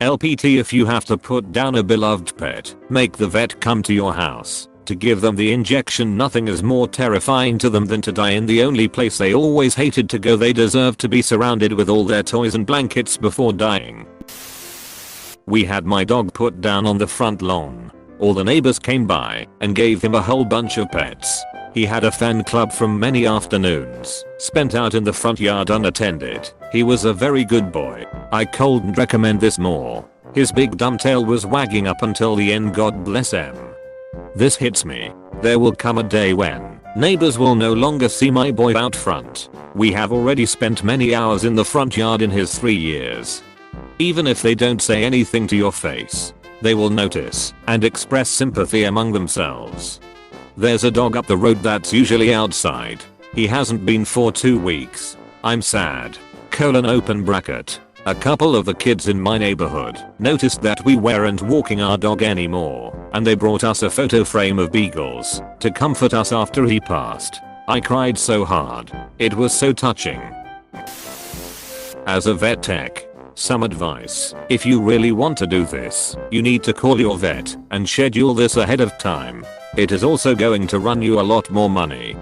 LPT, if you have to put down a beloved pet, make the vet come to your house to give them the injection. Nothing is more terrifying to them than to die in the only place they always hated to go. They deserve to be surrounded with all their toys and blankets before dying. We had my dog put down on the front lawn. All the neighbors came by and gave him a whole bunch of pets. He had a fan club from many afternoons spent out in the front yard unattended. He was a very good boy. I couldn't recommend this more. His big dumb tail was wagging up until the end, God bless him. This hits me. There will come a day when neighbors will no longer see my boy out front. We have already spent many hours in the front yard in his 3 years. Even if they don't say anything to your face, they will notice and express sympathy among themselves. There's a dog up the road that's usually outside. He hasn't been for 2 weeks. I'm sad. Open bracket. A couple of the kids in my neighborhood noticed that we weren't walking our dog anymore, and they brought us a photo frame of beagles to comfort us after he passed. I cried so hard. It was so touching. As a vet tech, some advice: if you really want to do this, you need to call your vet and schedule this ahead of time. It is also going to run you a lot more money.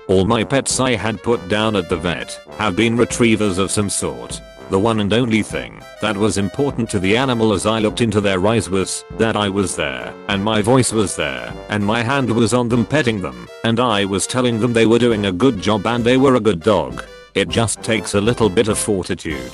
All my pets I had put down at the vet have been retrievers of some sort. The one and only thing that was important to the animal as I looked into their eyes was that I was there, and my voice was there, and my hand was on them petting them, and I was telling them they were doing a good job and they were a good dog. It just takes a little bit of fortitude.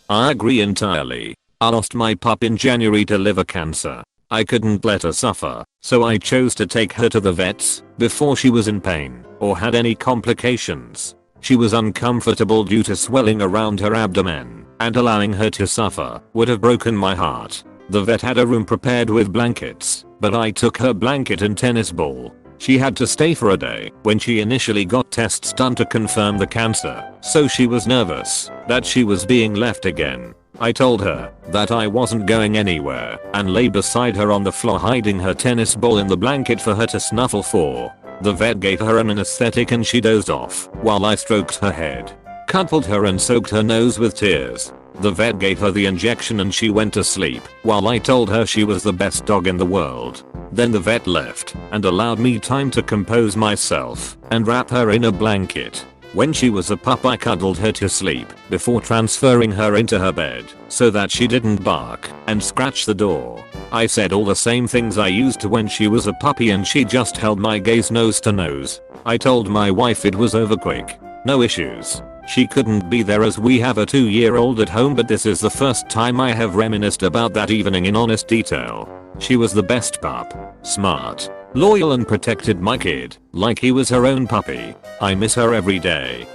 I agree entirely. I lost my pup in January to liver cancer. I couldn't let her suffer, so I chose to take her to the vets before she was in pain or had any complications. She was uncomfortable due to swelling around her abdomen, and allowing her to suffer would have broken my heart. The vet had a room prepared with blankets, but I took her blanket and tennis ball. She had to stay for a day when she initially got tests done to confirm the cancer, so she was nervous that she was being left again. I told her that I wasn't going anywhere and lay beside her on the floor hiding her tennis ball in the blanket for her to snuffle for. The vet gave her an anesthetic and she dozed off while I stroked her head, cuddled her and soaked her nose with tears. The vet gave her the injection and she went to sleep while I told her she was the best dog in the world. Then the vet left and allowed me time to compose myself and wrap her in a blanket. When she was a pup I cuddled her to sleep before transferring her into her bed so that she didn't bark and scratch the door. I said all the same things I used to when she was a puppy and she just held my gaze nose to nose. I told my wife it was over quick. No issues. She couldn't be there as we have a 2-year-old at home, but this is the first time I have reminisced about that evening in honest detail. She was the best pup. Smart, loyal and protected my kid like he was her own puppy. I miss her every day.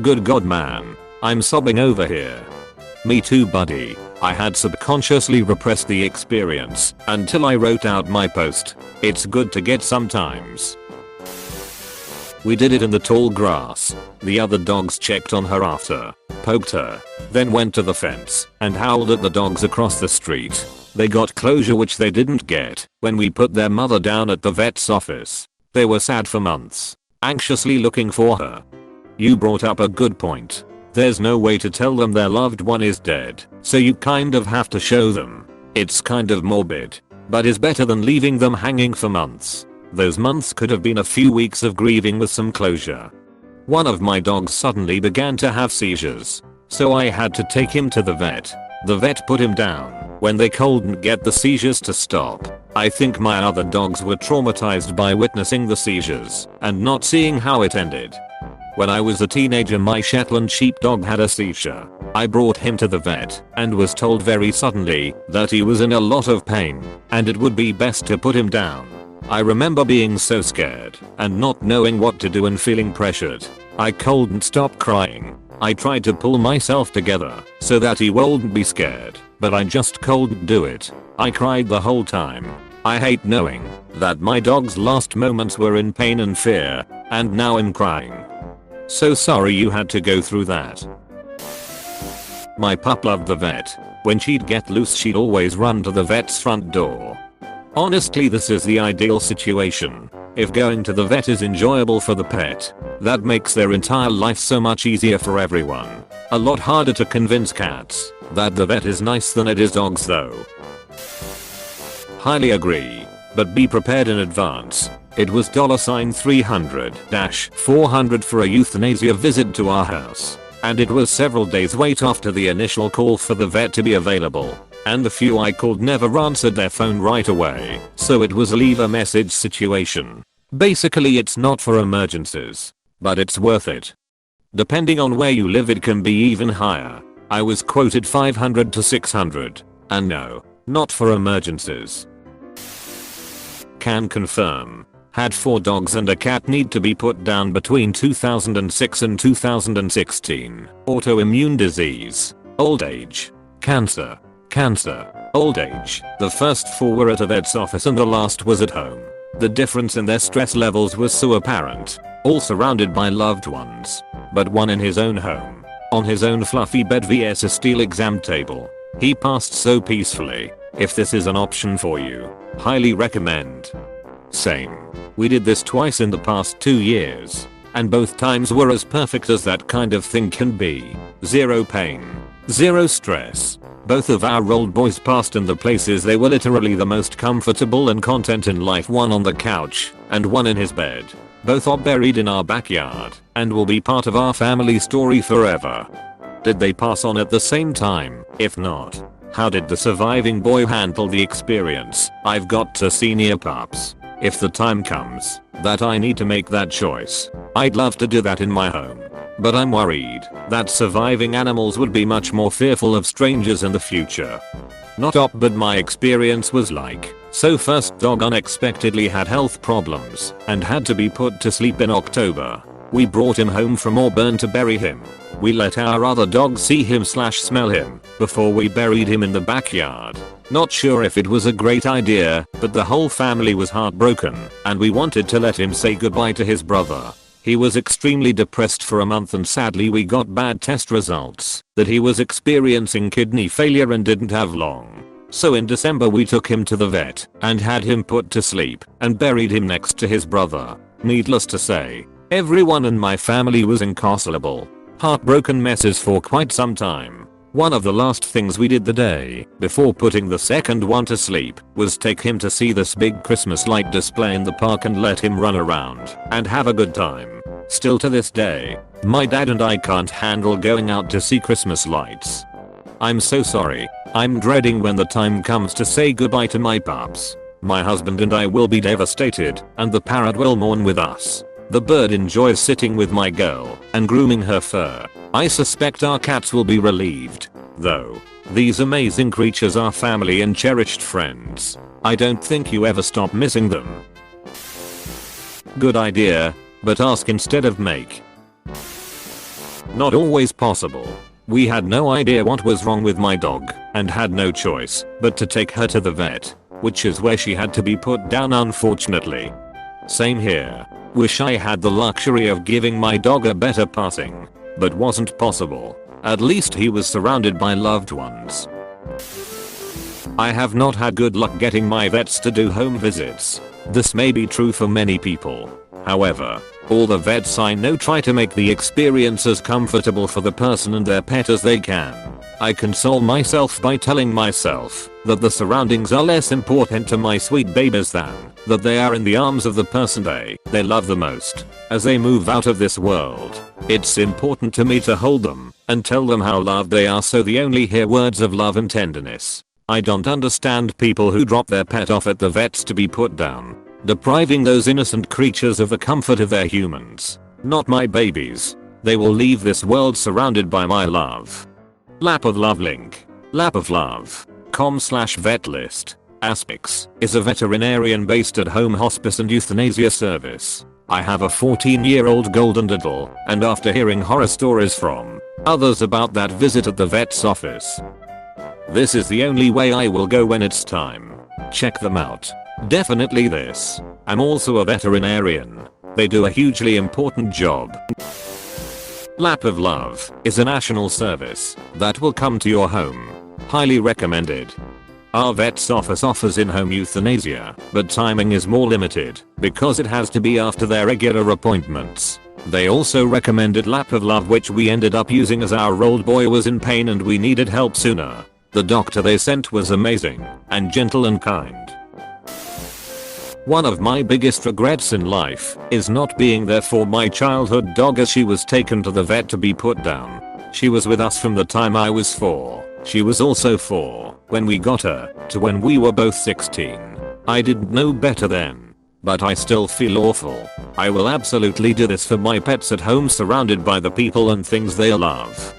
Good God man. I'm sobbing over here. Me too buddy. I had subconsciously repressed the experience until I wrote out my post. It's good to get sometimes. We did it in the tall grass. The other dogs checked on her after, poked her, then went to the fence and howled at the dogs across the street. They got closure, which they didn't get when we put their mother down at the vet's office. They were sad for months, anxiously looking for her. You brought up a good point. There's no way to tell them their loved one is dead, so you kind of have to show them. It's kind of morbid, but is better than leaving them hanging for months. Those months could have been a few weeks of grieving with some closure. One of my dogs suddenly began to have seizures, so I had to take him to the vet. The vet put him down when they couldn't get the seizures to stop. I think my other dogs were traumatized by witnessing the seizures and not seeing how it ended. When I was a teenager, my Shetland sheepdog had a seizure. I brought him to the vet and was told very suddenly that he was in a lot of pain and it would be best to put him down. I remember being so scared and not knowing what to do and feeling pressured. I couldn't stop crying. I tried to pull myself together so that he wouldn't be scared, but I just couldn't do it. I cried the whole time. I hate knowing that my dog's last moments were in pain and fear, and now I'm crying. So sorry you had to go through that. My pup loved the vet. When she'd get loose she'd always run to the vet's front door. Honestly, this is the ideal situation. If going to the vet is enjoyable for the pet, that makes their entire life so much easier for everyone. A lot harder to convince cats that the vet is nice than it is dogs though. Highly agree. But be prepared in advance. It was $300-400 for a euthanasia visit to our house. And it was several days wait after the initial call for the vet to be available. And the few I called never answered their phone right away. So it was a leave a message situation. Basically it's not for emergencies. But it's worth it. Depending on where you live it can be even higher. I was quoted $500 to $600. And no, not for emergencies. Can confirm. Had 4 dogs and a cat need to be put down between 2006 and 2016. Autoimmune disease. Old age. Cancer. Old age. The first 4 were at a vet's office and the last was at home. The difference in their stress levels was so apparent. All surrounded by loved ones. But one in his own home. On his own fluffy bed vs a steel exam table. He passed so peacefully. If this is an option for you, highly recommend. Same. We did this twice in the past 2 years. And both times were as perfect as that kind of thing can be. Zero pain. Zero stress. Both of our old boys passed in the places they were literally the most comfortable and content in life, one on the couch and one in his bed. Both are buried in our backyard and will be part of our family story forever. Did they pass on at the same time? If not, how did the surviving boy handle the experience? I've got 2 senior pups. If the time comes that I need to make that choice, I'd love to do that in my home. But I'm worried that surviving animals would be much more fearful of strangers in the future. Not op, but my experience was like, so first dog unexpectedly had health problems and had to be put to sleep in October. We brought him home from Auburn to bury him. We let our other dog see him/smell him before we buried him in the backyard. Not sure if it was a great idea, but the whole family was heartbroken and we wanted to let him say goodbye to his brother. He was extremely depressed for a month and sadly we got bad test results that he was experiencing kidney failure and didn't have long. So in December we took him to the vet and had him put to sleep and buried him next to his brother. Needless to say, everyone in my family was inconsolable. Heartbroken messes for quite some time. One of the last things we did the day before putting the second one to sleep was take him to see this big Christmas light display in the park and let him run around and have a good time. Still to this day, my dad and I can't handle going out to see Christmas lights. I'm so sorry. I'm dreading when the time comes to say goodbye to my pups. My husband and I will be devastated and the parrot will mourn with us. The bird enjoys sitting with my girl and grooming her fur. I suspect our cats will be relieved, though. These amazing creatures are family and cherished friends. I don't think you ever stop missing them. Good idea, but ask instead of make. Not always possible. We had no idea what was wrong with my dog and had no choice but to take her to the vet, which is where she had to be put down unfortunately. Same here. Wish I had the luxury of giving my dog a better passing, but wasn't possible. At least he was surrounded by loved ones. I have not had good luck getting my vets to do home visits. This may be true for many people. However, all the vets I know try to make the experience as comfortable for the person and their pet as they can. I console myself by telling myself that the surroundings are less important to my sweet babies than that they are in the arms of the person they love the most. As they move out of this world, it's important to me to hold them and tell them how loved they are so they only hear words of love and tenderness. I don't understand people who drop their pet off at the vets to be put down, depriving those innocent creatures of the comfort of their humans. Not my babies. They will leave this world surrounded by my love. Lap of Love link. lapoflove.com/vetlist. Aspix is a veterinarian based at home hospice and euthanasia service. I have a 14-year-old golden doodle, and after hearing horror stories from others about that visit at the vet's office, this is the only way I will go when it's time. Check them out. Definitely this. I'm also a veterinarian. They do a hugely important job. Lap of Love is a national service that will come to your home. Highly recommended. Our vet's office offers in-home euthanasia, but timing is more limited because it has to be after their regular appointments. They also recommended Lap of Love, which we ended up using as our old boy was in pain and we needed help sooner. The doctor they sent was amazing and gentle and kind. One of my biggest regrets in life is not being there for my childhood dog as she was taken to the vet to be put down. She was with us from the time I was 4. She was also 4 when we got her, to when we were both 16. I didn't know better then, but I still feel awful. I will absolutely do this for my pets at home, surrounded by the people and things they love.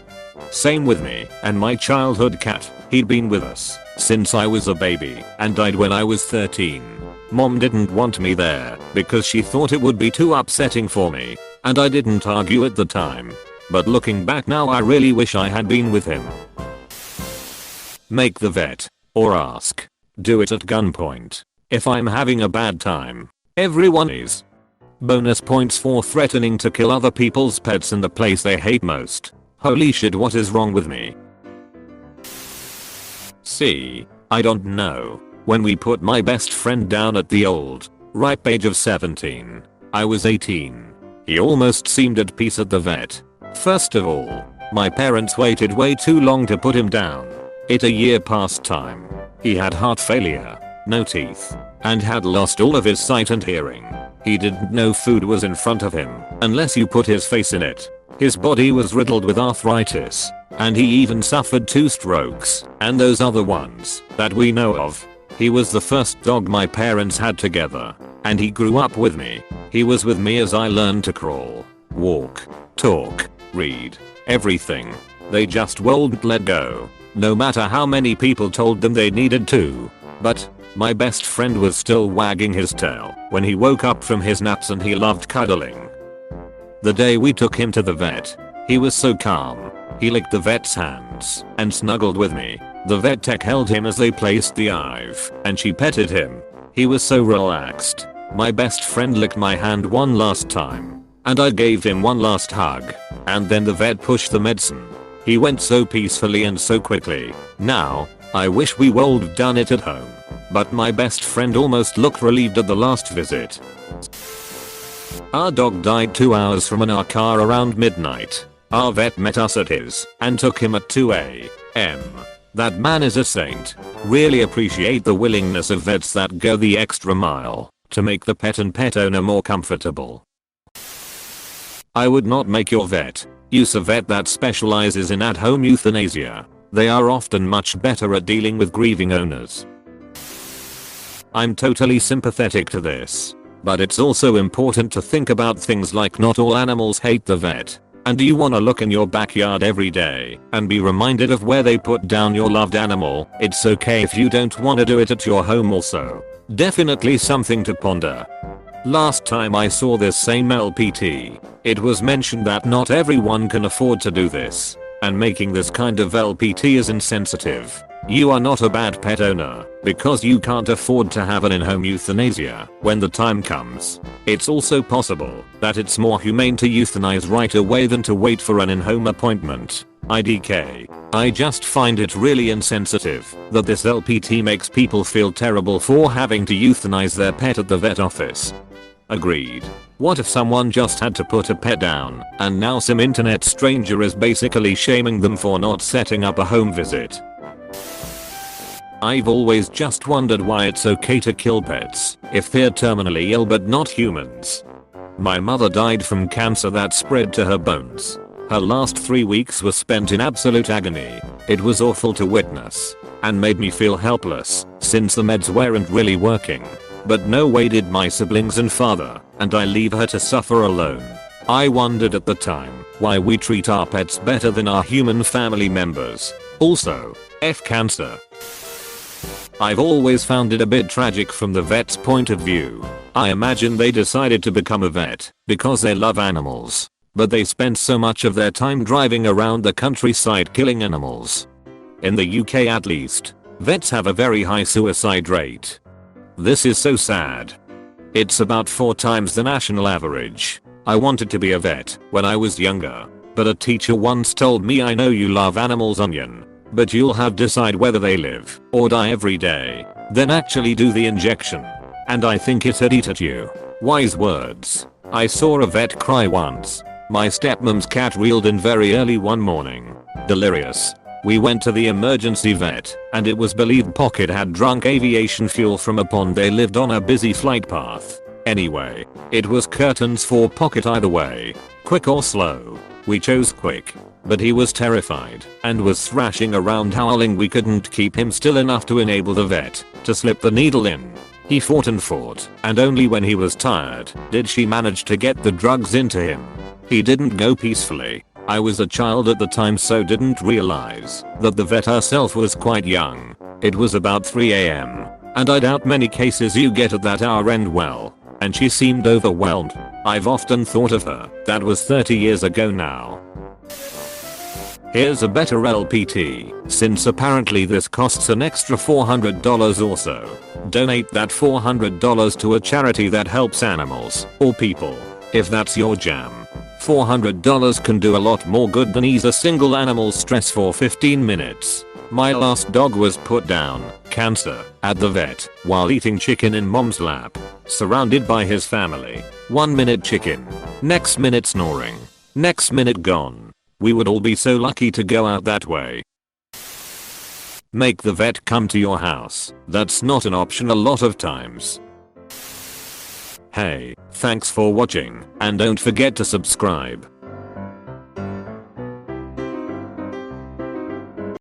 Same with me and my childhood cat. He'd been with us since I was a baby and died when I was 13. Mom didn't want me there because she thought it would be too upsetting for me, and I didn't argue at the time. But looking back now, I really wish I had been with him. Make the vet or ask. Do it at gunpoint. If I'm having a bad time, everyone is. Bonus points for threatening to kill other people's pets in the place they hate most. Holy shit, what is wrong with me? See, I don't know. When we put my best friend down at the old, ripe age of 17, I was 18. He almost seemed at peace at the vet. First of all, my parents waited way too long to put him down. A year past time. He had heart failure, no teeth, and had lost all of his sight and hearing. He didn't know food was in front of him unless you put his face in it. His body was riddled with arthritis, and he even suffered 2 strokes and those other ones that we know of. He was the first dog my parents had together, and he grew up with me. He was with me as I learned to crawl, walk, talk, read, everything. They just wouldn't let go, no matter how many people told them they needed to. But my best friend was still wagging his tail when he woke up from his naps, and he loved cuddling. The day we took him to the vet, he was so calm. He licked the vet's hands and snuggled with me. The vet tech held him as they placed the IV, and she petted him. He was so relaxed. My best friend licked my hand one last time, and I gave him one last hug, and then the vet pushed the medicine. He went so peacefully and so quickly. Now, I wish we would have done it at home, but my best friend almost looked relieved at the last visit. Our dog died 2 hours from our car around midnight. Our vet met us at his and took him at 2 a.m. That man is a saint. Really appreciate the willingness of vets that go the extra mile to make the pet and pet owner more comfortable. I would not make your vet use a vet that specializes in at-home euthanasia. They are often much better at dealing with grieving owners. I'm totally sympathetic to this, but it's also important to think about things like not all animals hate the vet. And do you want to look in your backyard every day and be reminded of where they put down your loved animal? It's okay if you don't want to do it at your home also. Definitely something to ponder. Last time I saw this same LPT, it was mentioned that not everyone can afford to do this, and making this kind of LPT is insensitive. You are not a bad pet owner because you can't afford to have an in-home euthanasia when the time comes. It's also possible that it's more humane to euthanize right away than to wait for an in-home appointment. IDK. I just find it really insensitive that this LPT makes people feel terrible for having to euthanize their pet at the vet office. Agreed. What if someone just had to put a pet down and now some internet stranger is basically shaming them for not setting up a home visit? I've always just wondered why it's okay to kill pets if they're terminally ill but not humans. My mother died from cancer that spread to her bones. Her last 3 weeks were spent in absolute agony. It was awful to witness and made me feel helpless since the meds weren't really working. But no way did my siblings and father and I leave her to suffer alone. I wondered at the time why we treat our pets better than our human family members. Also, F cancer. I've always found it a bit tragic from the vet's point of view. I imagine they decided to become a vet because they love animals, but they spent so much of their time driving around the countryside killing animals. In the UK at least, vets have a very high suicide rate. This is so sad. It's about 4 times the national average. I wanted to be a vet when I was younger, but a teacher once told me, I know you love animals, onion, but you'll have to decide whether they live or die every day, then actually do the injection. And I think it had eat at you. Wise words. I saw a vet cry once. My stepmom's cat reeled in very early one morning. Delirious. We went to the emergency vet, and it was believed Pocket had drunk aviation fuel from a pond they lived on a busy flight path. Anyway, it was curtains for Pocket either way. Quick or slow. We chose quick. But he was terrified and was thrashing around howling we couldn't keep him still enough to enable the vet to slip the needle in. He fought, and only when he was tired did she manage to get the drugs into him. He didn't go peacefully. I was a child at the time, so didn't realize that the vet herself was quite young. It was about 3 AM, and I doubt many cases you get at that hour end well, and she seemed overwhelmed. I've often thought of her. That was 30 years ago now. Here's a better LPT, since apparently this costs an extra $400 or so. Donate that $400 to a charity that helps animals or people, if that's your jam. $400 can do a lot more good than ease a single animal's stress for 15 minutes. My last dog was put down, cancer, at the vet, while eating chicken in mom's lap, surrounded by his family. 1 minute chicken, next minute snoring, next minute gone. We would all be so lucky to go out that way. Make the vet come to your house. That's not an option a lot of times. Hey, thanks for watching, and don't forget to subscribe.